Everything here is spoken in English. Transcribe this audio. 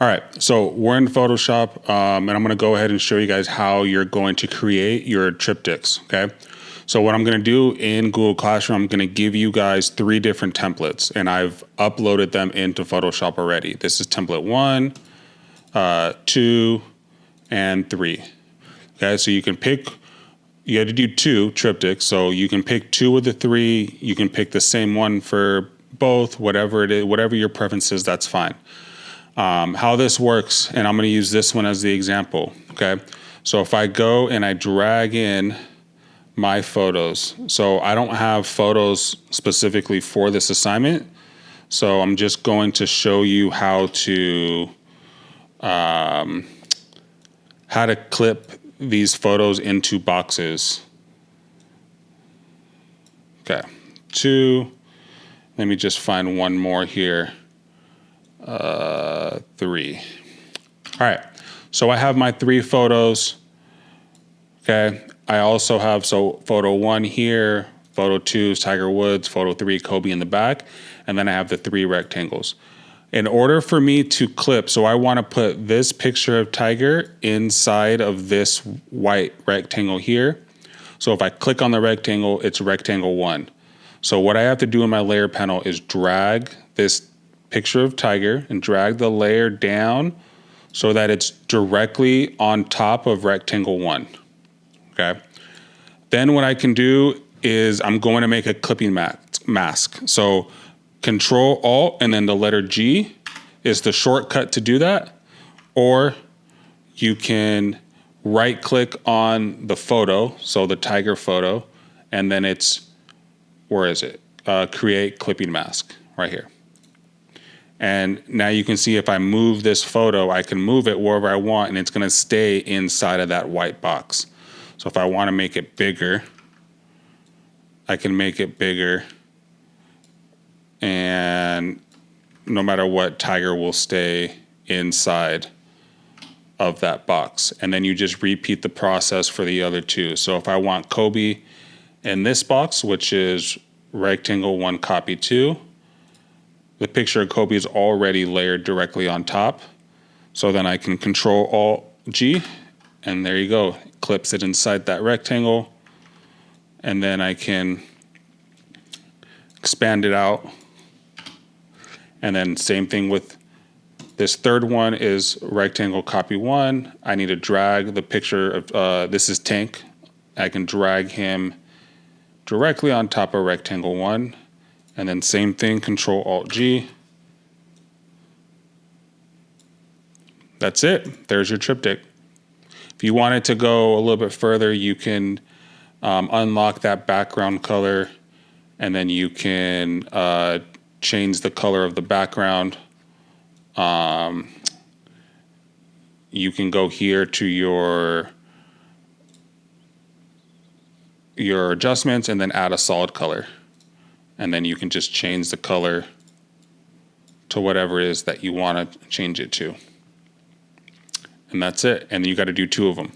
All right, so we're in Photoshop, and I'm gonna go ahead and show you guys how you're going to create your triptychs, okay? So what I'm gonna do in Google Classroom, I'm gonna give you guys 3 different templates, and I've uploaded them into Photoshop already. This is template 1, 2, and 3. Okay, so you can pick, you had to do 2 triptychs, so you can pick 2 of the 3, you can pick the same one for both, whatever it is, whatever your preference is, that's fine. How this works, and I'm going to use this one as the example, okay? So if I go and I drag in my photos, so I don't have photos specifically for this assignment, so I'm just going to show you how to clip these photos into boxes. Okay, 2, let me just find one more here. 3. All right, so I have my 3 photos. Okay, I also have, so photo 1 here, photo 2 is Tiger Woods, photo 3 Kobe in the back, and then I have the 3 rectangles. In order for me to clip, so I want to put this picture of Tiger inside of this white rectangle here. So if I click on the rectangle, it's rectangle 1. So what I have to do in my layer panel is drag this picture of Tiger and drag the layer down so that it's directly on top of rectangle 1. Okay. Then what I can do is I'm going to make a clipping mask. So Control Alt and then the letter G is the shortcut to do that. Or you can right click on the photo, so the Tiger photo, and then it's, where is it? Create clipping mask right here. And now you can see if I move this photo, I can move it wherever I want and it's gonna stay inside of that white box. So if I wanna make it bigger, I can make it bigger, and no matter what, Tiger will stay inside of that box. And then you just repeat the process for the other 2. So if I want Kobe in this box, which is rectangle 1 copy 2, the picture of Kobe is already layered directly on top. So then I can Control Alt G, and there you go. It clips it inside that rectangle. And then I can expand it out. And then same thing with this third one is rectangle copy 1. I need to drag the picture of, this is Tank. I can drag him directly on top of rectangle 1. And then same thing, Control Alt G. That's it. There's your triptych. If you wanted to go a little bit further, you can unlock that background color, and then you can change the color of the background. You can go here to your adjustments and then add a solid color. And then you can just change the color to whatever it is that you want to change it to. And that's it. And you got to do 2 of them.